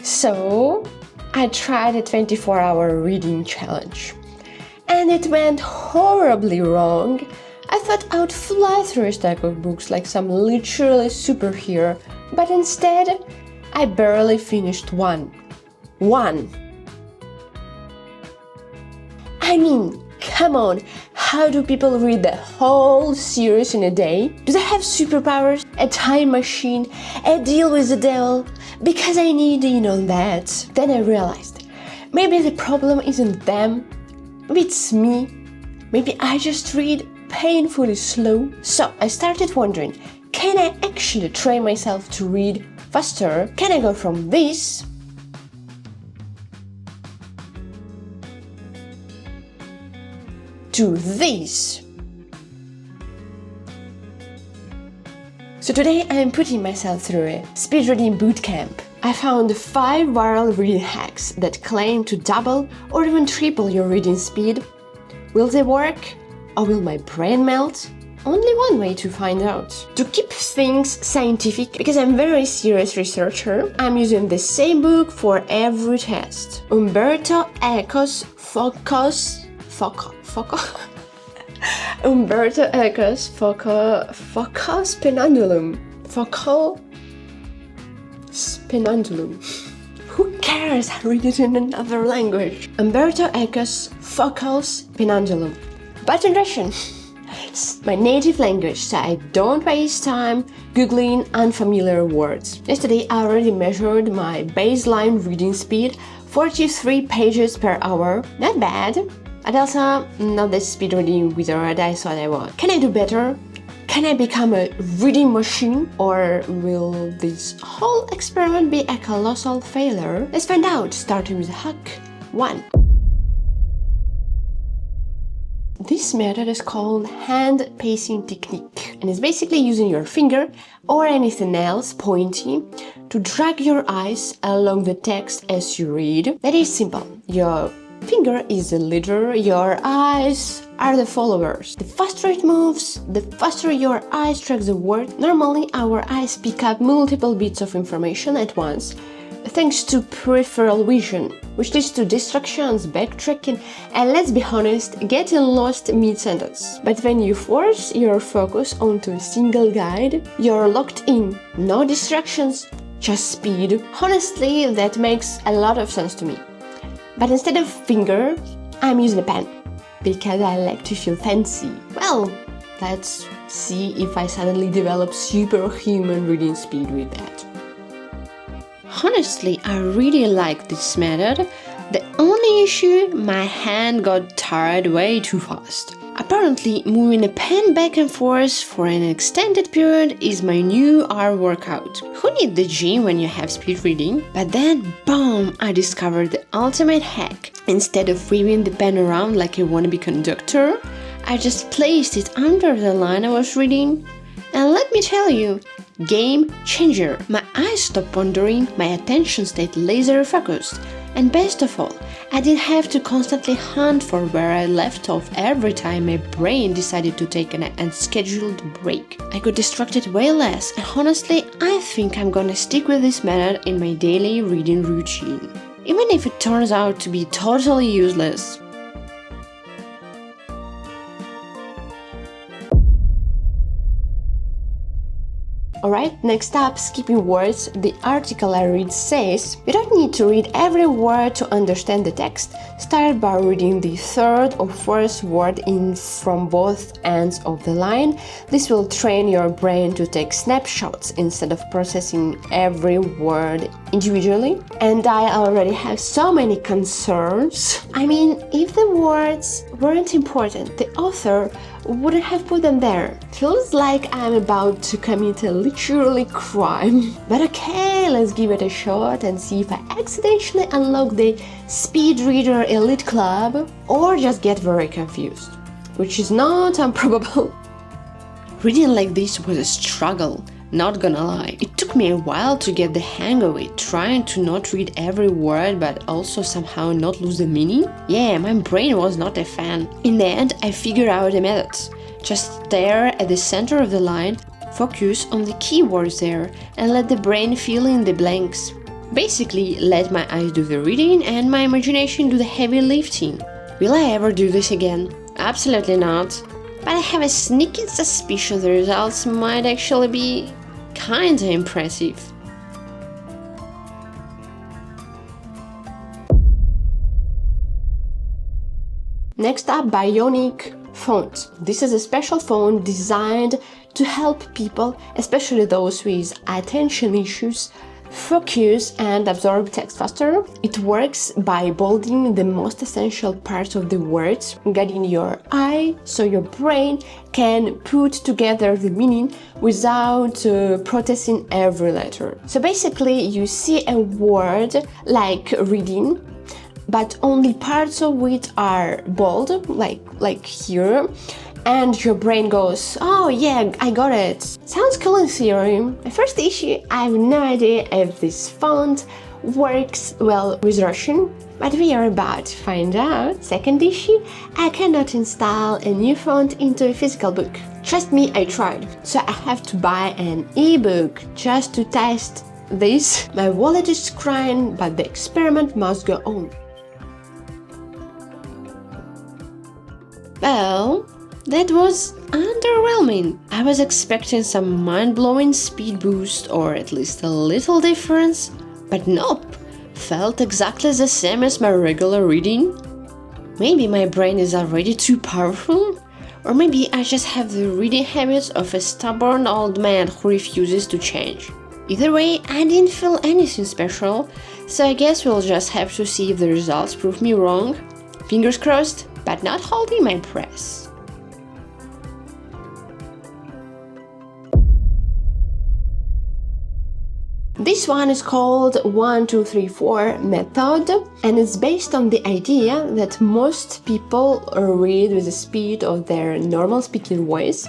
So I tried a 24-hour reading challenge. And it went horribly wrong. I thought I would fly through a stack of books like some literally superhero, but instead, I barely finished one. I mean, come on, how do people read the whole series in a day? Do they have superpowers, a time machine, a deal with the devil? Because I need in on that. Then I realized, maybe the problem isn't them, maybe it's me. Maybe I just read painfully slow. So I started wondering, can I actually train myself to read faster? Can I go from this to this? So today I am putting myself through a speed reading bootcamp. I found 5 viral reading hacks that claim to double or even triple your reading speed. Will they work? Or will my brain melt? Only one way to find out. To keep things scientific, because I'm a very serious researcher, I'm using the same book for every test. Umberto Eco's Focus Pendulum. Who cares? I read it in another language. Umberto Eco's Focus Pendulum. But in Russian. It's my native language, so I don't waste time googling unfamiliar words. Yesterday I already measured my baseline reading speed, 43 pages per hour. Not bad. But also not the speed reading wizard I thought I was. Can I do better? Can I become a reading machine? Or will this whole experiment be a colossal failure? Let's find out, starting with hack 1. This method is called hand pacing technique, and it's basically using your finger or anything else pointy to drag your eyes along the text as you read. That is simple. Your finger is the leader, your eyes are the followers. The faster it moves, the faster your eyes track the word. Normally, our eyes pick up multiple bits of information at once, thanks to peripheral vision, which leads to distractions, backtracking, and let's be honest, getting lost mid-sentence. But when you force your focus onto a single guide, you're locked in. No distractions, just speed. Honestly, that makes a lot of sense to me. But instead of finger, I'm using a pen, because I like to feel fancy. Well, let's see if I suddenly develop superhuman reading speed with that. Honestly, I really like this method. The only issue, my hand got tired way too fast. Apparently, moving a pen back and forth for an extended period is my new hour workout. Who needs the gym when you have speed reading? But then, boom, I discovered the ultimate hack. Instead of waving the pen around like a wannabe conductor, I just placed it under the line I was reading. And let me tell you, game changer. My eyes stopped wandering, my attention stayed laser focused, and best of all, I didn't have to constantly hunt for where I left off every time my brain decided to take an unscheduled break. I got distracted way less, and honestly, I think I'm gonna stick with this method in my daily reading routine, even if it turns out to be totally useless. Alright, next up, skipping words. The article I read says, you don't need to read every word to understand the text. Start by reading the third or fourth word in from both ends of the line. This will train your brain to take snapshots instead of processing every word individually. And I already have so many concerns. I mean, if the words weren't important, the author wouldn't have put them there. Feels like I'm about to commit a literally crime. But okay, let's give it a shot and see if I accidentally unlock the Speed Reader Elite Club or just get very confused, which is not improbable. Reading like this was a struggle, not gonna lie. It took me a while to get the hang of it, trying to not read every word but also somehow not lose the meaning. Yeah, my brain was not a fan. In the end, I figured out a method. Just stare at the center of the line, focus on the keywords there, and let the brain fill in the blanks. Basically, let my eyes do the reading and my imagination do the heavy lifting. Will I ever do this again? Absolutely not. But I have a sneaking suspicion the results might actually be kinda impressive. Next up, Bionic Font. This is a special font designed to help people, especially those with attention issues, focus and absorb text faster. It works by bolding the most essential parts of the words, guiding your eye so your brain can put together the meaning without processing every letter. So basically, you see a word like reading, but only parts of it are bold, like here, and your brain goes, oh yeah, I got it. Sounds cool in theory. My first issue, I have no idea if this font works well with Russian, but we are about to find out. Second issue, I cannot install a new font into a physical book. Trust me, I tried. So I have to buy an ebook just to test this. My wallet is crying, but the experiment must go on. Well, that was underwhelming. I was expecting some mind-blowing speed boost or at least a little difference, but nope, felt exactly the same as my regular reading. Maybe my brain is already too powerful, or maybe I just have the reading habits of a stubborn old man who refuses to change. Either way, I didn't feel anything special, so I guess we'll just have to see if the results prove me wrong. Fingers crossed, but not holding my breath. This one is called 1, 2, 3, 4 method, and it's based on the idea that most people read with the speed of their normal speaking voice,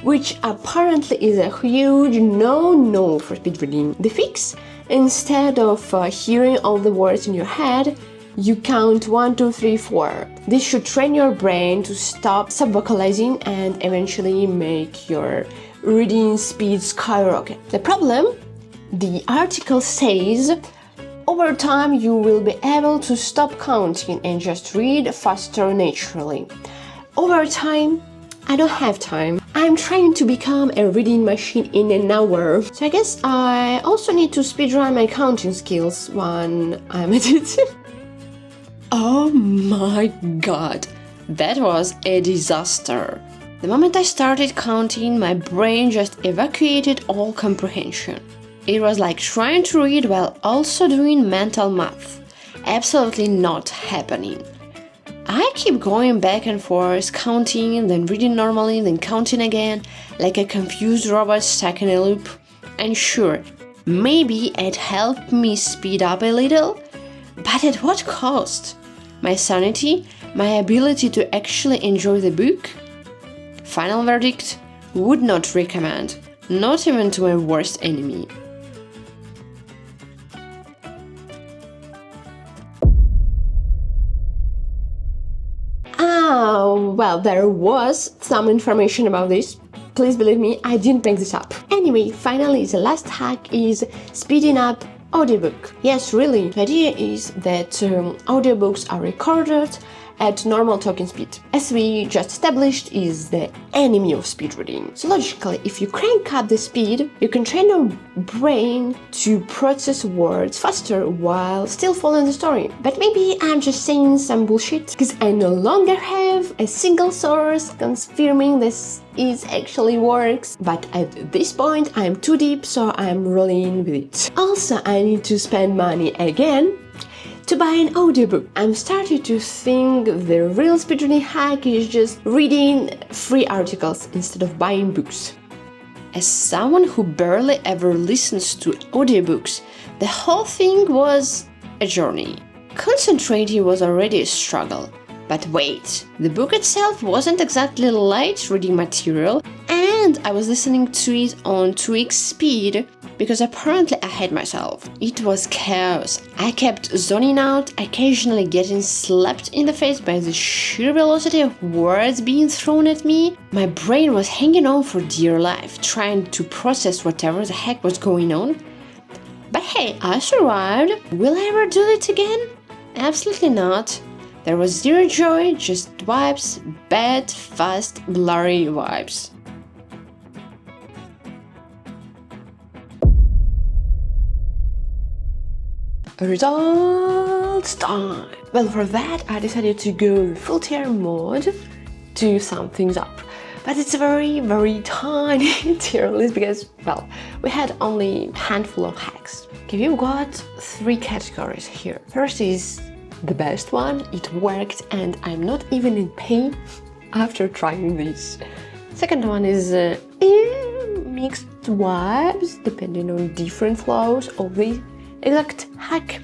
which apparently is a huge no-no for speed reading. The fix, instead of hearing all the words in your head, you count 1, 2, 3, 4. This should train your brain to stop sub-vocalizing and eventually make your reading speed skyrocket. The problem? The article says, over time you will be able to stop counting and just read faster naturally. Over time, I don't have time. I'm trying to become a reading machine in an hour. So I guess I also need to speedrun my counting skills when I'm at it. Oh my god, that was a disaster. The moment I started counting, my brain just evacuated all comprehension. It was like trying to read while also doing mental math. Absolutely not happening. I keep going back and forth, counting, then reading normally, then counting again, like a confused robot stuck in a loop. And sure, maybe it helped me speed up a little, but at what cost? My sanity? My ability to actually enjoy the book? Final verdict: would not recommend, not even to my worst enemy. Well, there was some information about this. Please believe me, I didn't make this up. Anyway, finally, the last hack is speeding up audiobook. Yes, really. The idea is that audiobooks are recorded at normal talking speed, as we just established is the enemy of speed reading. So logically, if you crank up the speed, you can train your brain to process words faster while still following the story. But maybe I'm just saying some bullshit, because I no longer have a single source confirming this actually works. But at this point, I'm too deep, so I'm rolling with it. Also, I need to spend money again to buy an audiobook. I'm starting to think the real speedreading hack is just reading free articles instead of buying books. As someone who barely ever listens to audiobooks, the whole thing was a journey. Concentrating was already a struggle. But wait, the book itself wasn't exactly light reading material, and I was listening to it on 2x speed because apparently I had myself. It was chaos. I kept zoning out, occasionally getting slapped in the face by the sheer velocity of words being thrown at me. My brain was hanging on for dear life, trying to process whatever the heck was going on. But hey, I survived. Will I ever do it again? Absolutely not. There was zero joy, just vibes, bad, fast, blurry vibes. Results time! Well, for that I decided to go full tier mode to sum things up. But it's a very tiny tier list because, well, we had only a handful of hacks. Okay, we've got 3 categories here. First is the best one, it worked and I'm not even in pain after trying this. Second one is mixed vibes depending on different flows of the exact hack.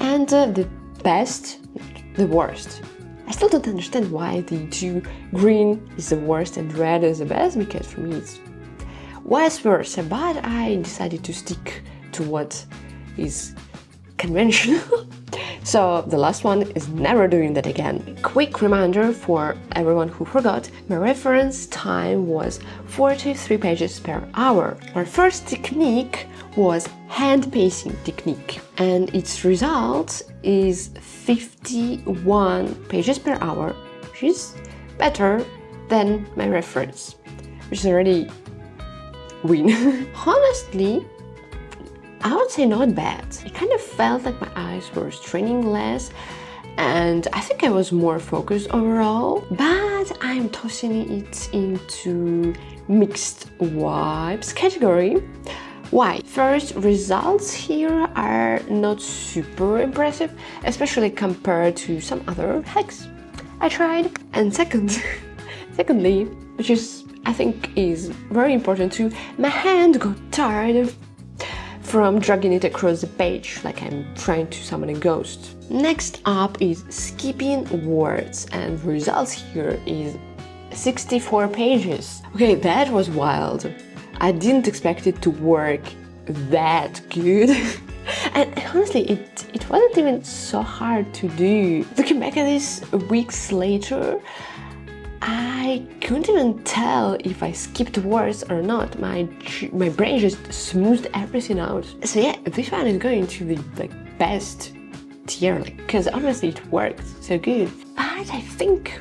And the best, the worst. I still don't understand why the 2 green is the worst and red is the best, because for me it's vice versa, but I decided to stick to what is conventional. So the last one is never doing that again. Quick reminder for everyone who forgot, my reference time was 43 pages per hour. Our first technique was hand pacing technique and its result is 51 pages per hour, which is better than my reference, which is already win. Honestly, I would say not bad. It kind of felt like my eyes were straining less and I think I was more focused overall, but I'm tossing it into mixed vibes category. Why? First, results here are not super impressive, especially compared to some other hacks I tried. And secondly, which is I think is very important too, my hand got tired from dragging it across the page like I'm trying to summon a ghost. Next up is skipping words and the results here is 64 pages. Okay, that was wild. I didn't expect it to work that good. And honestly, it wasn't even so hard to do. Looking back at this weeks later, I couldn't even tell if I skipped words or not. My brain just smoothed everything out. So yeah, this one is going to the best tier, because honestly it worked so good. But I think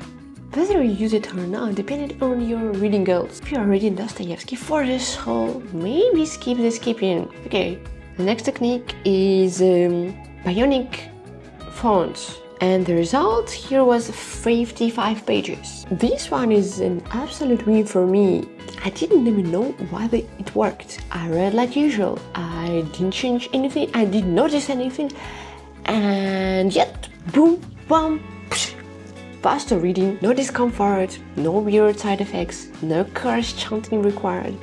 whether you use it or not depended on your reading goals. If you are reading Dostoevsky for the soul, maybe skip the skipping. Okay, the next technique is bionic fonts. And the result here was 55 pages. This one is an absolute win for me. I didn't even know why it worked. I read like usual. I didn't change anything. I didn't notice anything. And yet, boom, bam, psh, faster reading, no discomfort, no weird side effects, no curse chanting required.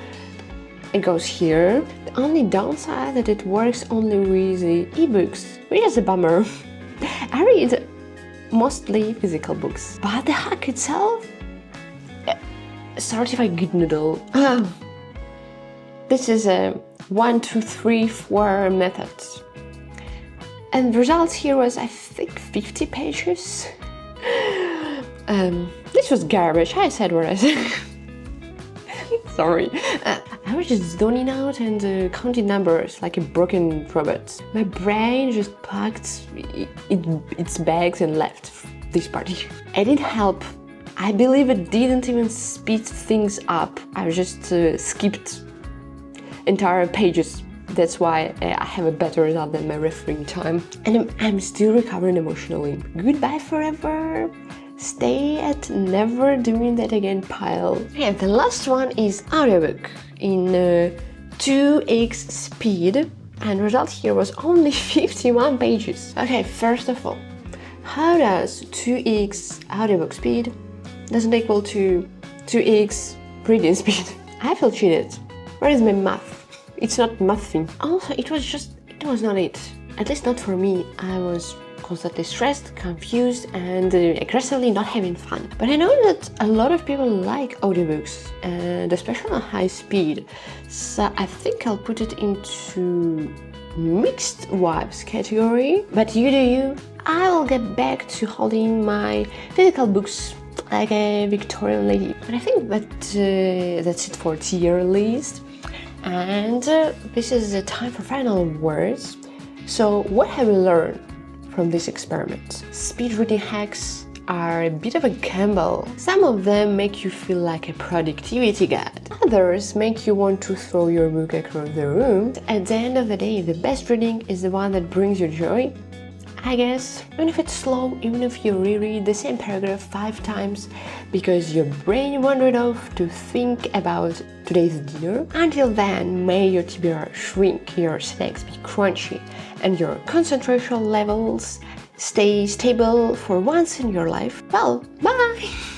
It goes here. The only downside that it works only with the ebooks, which is a bummer. I read mostly physical books, but the hack itself, certified good noodle. This is a 1, 2, 3, 4 method. And the result here was, I think, 50 pages. This was garbage. I said what I said. Sorry. I was just zoning out and counting numbers like a broken robot. My brain just packed its bags and left this party. It didn't help. I believe it didn't even speed things up. I just skipped entire pages. That's why I have a better result than my refereeing time. And I'm still recovering emotionally. Goodbye forever. Stay at never doing that again pile. Yeah, the last one is audiobook in 2x speed, and result here was only 51 pages. Okay, first of all, how does 2x audiobook speed doesn't equal to 2x reading speed? I feel cheated. Where is my math? It's not mathing. Also, it was not it. At least not for me. I was constantly stressed, confused, and aggressively not having fun. But I know that a lot of people like audiobooks, and especially on high speed. So I think I'll put it into mixed vibes category. But you do you. I will get back to holding my physical books like a Victorian lady. But I think that that's it for tier list. And this is the time for final words. So what have you learned from this experiment? Speed reading hacks are a bit of a gamble. Some of them make you feel like a productivity god. Others make you want to throw your book across the room. At the end of the day, the best reading is the one that brings you joy, I guess. Even if it's slow, even if you reread the same paragraph 5 times because your brain wandered off to think about today's dinner. Until then, may your TBR shrink, your snacks be crunchy, and your concentration levels stay stable for once in your life. Well, bye!